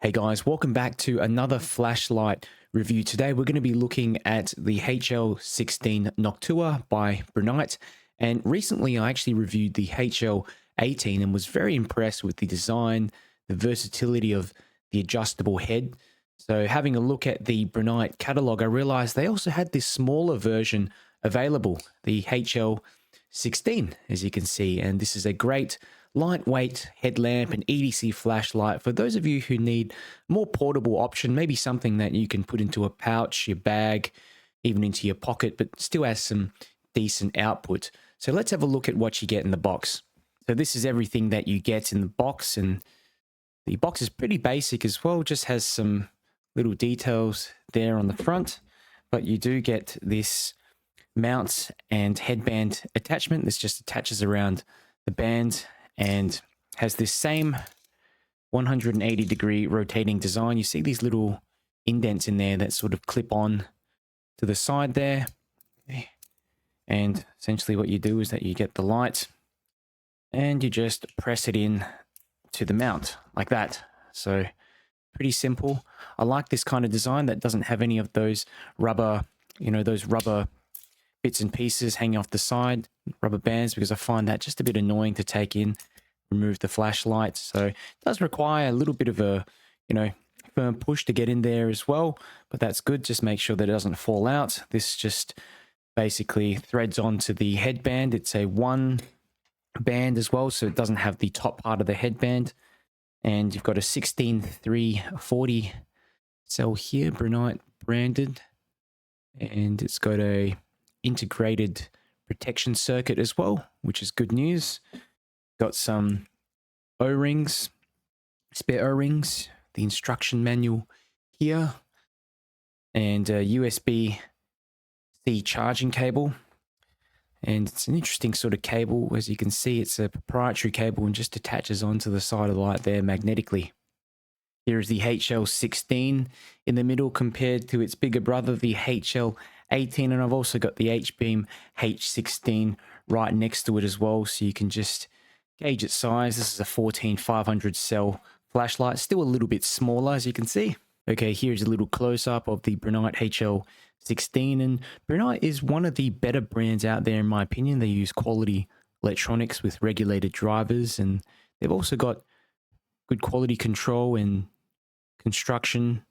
Hey guys, welcome back to another flashlight review. Today we're going to be looking at the HL16 Noctua by Brinyte. And recently I actually reviewed the HL18 and was very impressed with the design, the versatility of the adjustable head. So having a look at the Brinyte catalog, I realized they also had this smaller version available, the HL16, as you can see. And this is a great lightweight headlamp and EDC flashlight for those of you who need a more portable option, maybe something that you can put into a pouch, your bag, even into your pocket, but still has some decent output. So let's have a look at what you get in the box. So this is everything that you get in the box, and the box is pretty basic as well, just has some little details there on the front, but you do get this mount and headband attachment. This just attaches around the band and has this same 180-degree rotating design. You see these little indents in there that sort of clip on to the side there. And essentially what you do is that you get the light and you just press it in to the mount like that. So pretty simple. I like this kind of design that doesn't have any of those rubber, those rubber bits and pieces hanging off the side, rubber bands, because I find that just a bit annoying to take in, remove the flashlight. So it does require a little bit of a, firm push to get in there as well, but that's good. Just make sure that it doesn't fall out. This just basically threads onto the headband. It's a one band as well, so it doesn't have the top part of the headband. And you've got a 16340 cell here, Brinyte branded, and it's got a integrated protection circuit as well, which is good news. Got some O-rings, spare O-rings, the instruction manual here, and a USB-C charging cable. And it's an interesting sort of cable. As you can see, it's a proprietary cable and just attaches onto the side of the light there magnetically. Here is the HL16 in the middle compared to its bigger brother, the HL18, and I've also got the H-Beam H16 right next to it as well, so you can just gauge its size. This is a 14500 cell flashlight, still a little bit smaller as you can see. Okay, here's a little close-up of the Brinyte HL16, and Brinyte is one of the better brands out there in my opinion. They use quality electronics with regulated drivers, and they've also got good quality control and construction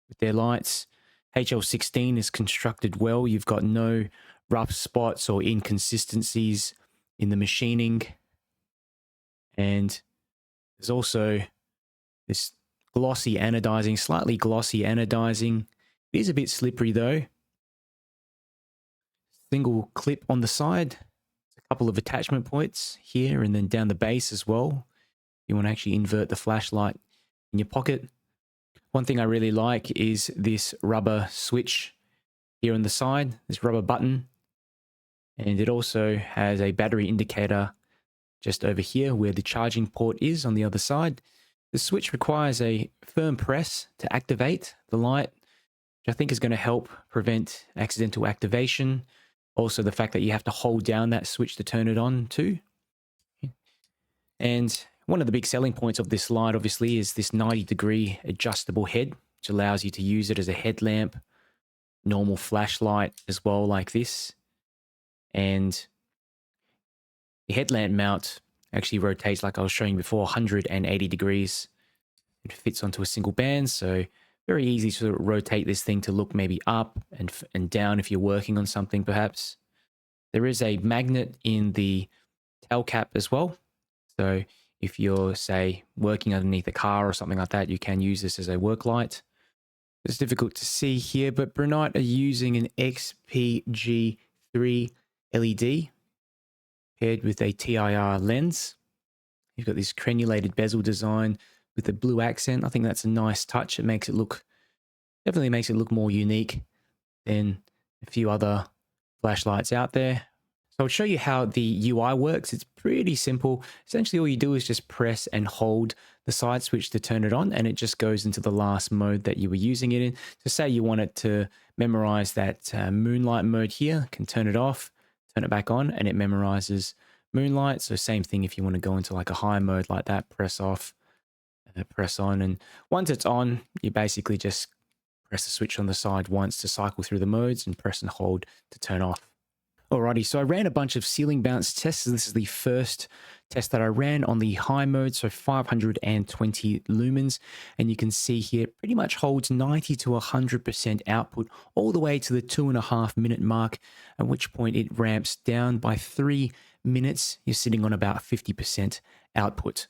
with their lights. HL16 is constructed well. You've got no rough spots or inconsistencies in the machining. And there's also this glossy anodizing, slightly glossy anodizing. It is a bit slippery though. Single clip on the side. A couple of attachment points here and then down the base as well. You want to actually invert the flashlight in your pocket. One thing I really like is this rubber switch here on the side, this rubber button. And it also has a battery indicator just over here where the charging port is on the other side. The switch requires a firm press to activate the light, which I think is going to help prevent accidental activation. Also the fact that you have to hold down that switch to turn it on too. And one of the big selling points of this light, obviously, is this 90-degree adjustable head, which allows you to use it as a headlamp, normal flashlight as well, like this. And the headlamp mount actually rotates, like I was showing before, 180 degrees. It fits onto a single band, so very easy to rotate this thing to look maybe up and down if you're working on something, perhaps. There is a magnet in the tail cap as well, so if you're, say, working underneath a car or something like that, you can use this as a work light. It's difficult to see here, but Brinyte are using an XPG3 LED paired with a TIR lens. You've got this crenulated bezel design with a blue accent. I think that's a nice touch. It makes it look, definitely makes it look more unique than a few other flashlights out there. So I'll show you how the UI works. It's pretty simple. Essentially, all you do is just press and hold the side switch to turn it on, and it just goes into the last mode that you were using it in. So say you wanted to memorize that moonlight mode here, can turn it off, turn it back on, and it memorizes moonlight. So same thing if you want to go into like a high mode like that, press off press on. And once it's on, you basically just press the switch on the side once to cycle through the modes and press and hold to turn off. Alrighty, so I ran a bunch of ceiling bounce tests. This is the first test that I ran on the high mode, so 520 lumens. And you can see here, it pretty much holds 90 to 100% output all the way to the 2.5 minute mark, at which point it ramps down by 3 minutes. You're sitting on about 50% output.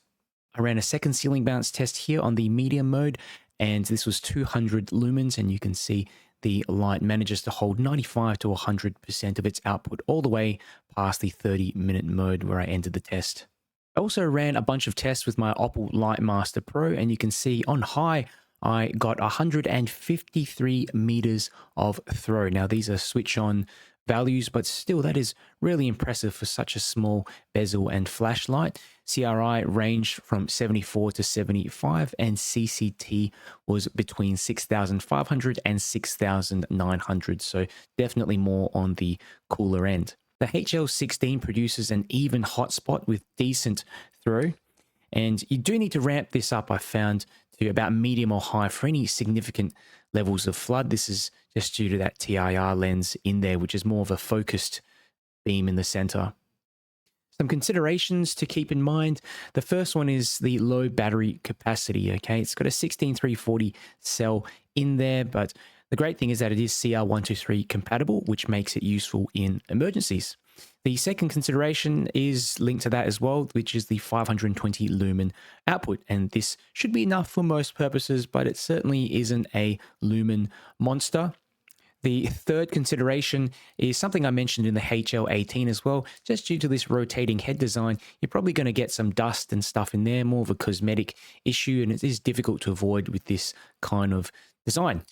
I ran a second ceiling bounce test here on the medium mode, and this was 200 lumens, and you can see the light manages to hold 95 to 100% of its output all the way past the 30-minute mode where I ended the test. I also ran a bunch of tests with my Opal Lightmaster Pro, and you can see on high, I got 153 meters of throw. Now, these are switch-on values, but still, that is really impressive for such a small bezel and flashlight. CRI ranged from 74 to 75, and CCT was between 6,500 and 6,900, so definitely more on the cooler end. The HL16 produces an even hotspot with decent throw, and you do need to ramp this up, I found, to about medium or high for any significant levels of flood. This is just due to that TIR lens in there, which is more of a focused beam in the center. Some considerations to keep in mind. The first one is the low battery capacity, okay? It's got a 16340 cell in there, but the great thing is that it is CR123 compatible, which makes it useful in emergencies. The second consideration is linked to that as well, which is the 520 lumen output. And this should be enough for most purposes, but it certainly isn't a lumen monster. The third consideration is something I mentioned in the HL18 as well. Just due to this rotating head design, you're probably going to get some dust and stuff in there, more of a cosmetic issue, and it is difficult to avoid with this kind of design.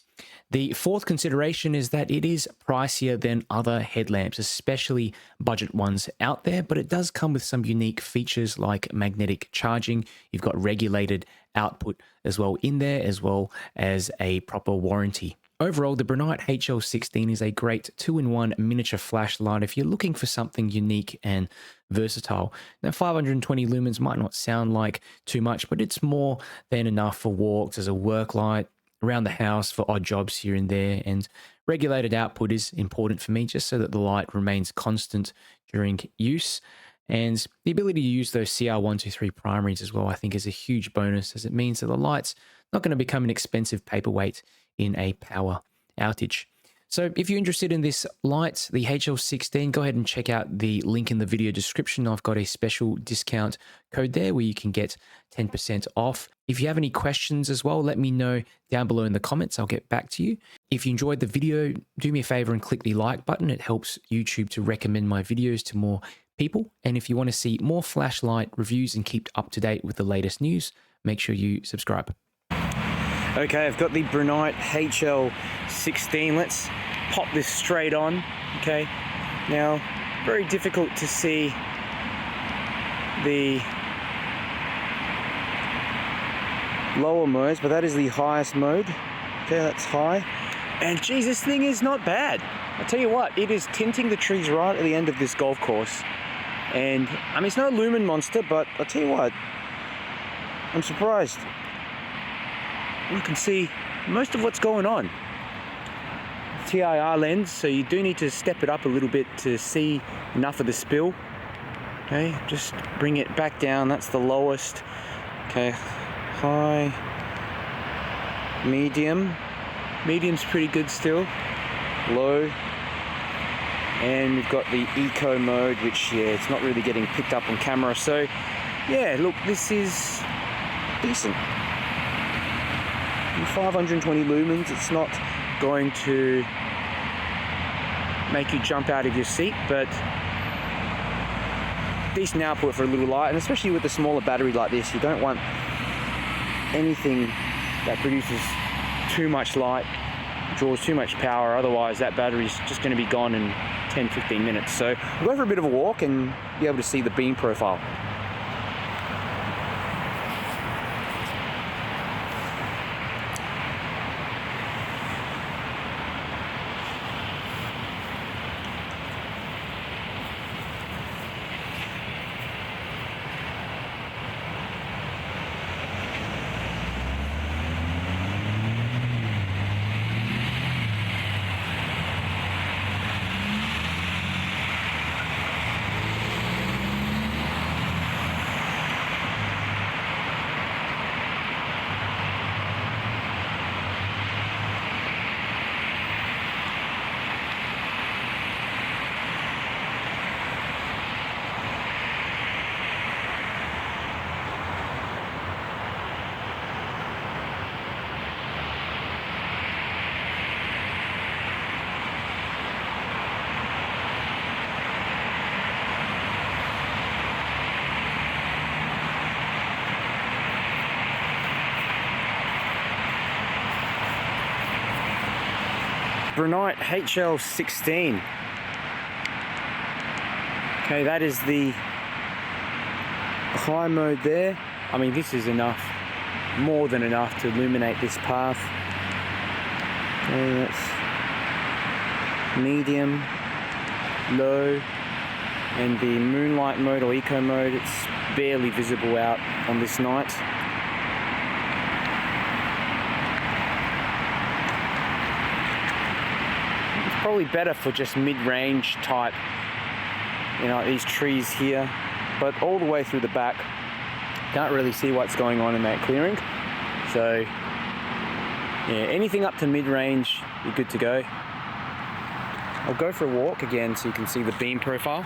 The fourth consideration is that it is pricier than other headlamps, especially budget ones out there, but it does come with some unique features like magnetic charging. You've got regulated output as well in there, as well as a proper warranty. Overall, the Brinyte HL16 is a great 2-in-1 miniature flashlight if you're looking for something unique and versatile. Now, 520 lumens might not sound like too much, but it's more than enough for walks, as a work light, around the house for odd jobs here and there, and regulated output is important for me just so that the light remains constant during use. And the ability to use those CR123 primaries as well, I think, is a huge bonus, as it means that the light's not going to become an expensive paperweight in a power outage. So if you're interested in this light, the HL16, go ahead and check out the link in the video description. I've got a special discount code there where you can get 10% off. If you have any questions as well, let me know down below in the comments. I'll get back to you. If you enjoyed the video, do me a favor and click the like button. It helps YouTube to recommend my videos to more people. And if you want to see more flashlight reviews and keep up to date with the latest news, make sure you subscribe. Okay, I've got the Brinyte HL16. Let's pop this straight on. Okay, now very difficult to see the lower modes, but that is the highest mode. Okay, that's high. And geez, this thing is not bad. I'll tell you what, it is tinting the trees right at the end of this golf course. And I mean, it's no lumen monster, but I'll tell you what, I'm surprised. You can see most of what's going on. TIR lens, so you do need to step it up a little bit to see enough of the spill. Okay, just bring it back down. That's the lowest. Okay, high, medium. Medium's pretty good still. Low. And we've got the eco mode, which, yeah, it's not really getting picked up on camera. So, yeah, look, this is decent. 520 lumens, it's not going to make you jump out of your seat, but decent output for a little light, and especially with a smaller battery like this, you don't want anything that produces too much light, draws too much power, otherwise that battery's just going to be gone in 10-15 minutes. So we'll go for a bit of a walk and be able to see the beam profile. Brinyte HL16. Okay, that is the high mode there. I mean, this is enough, more than enough to illuminate this path. Okay, that's medium, low, and the moonlight mode or eco mode, it's barely visible out on this night. It's probably better for just mid-range type, you know, these trees here, but all the way through the back, can't really see what's going on in that clearing. So yeah, anything up to mid-range, you're good to go. I'll go for a walk again so you can see the beam profile.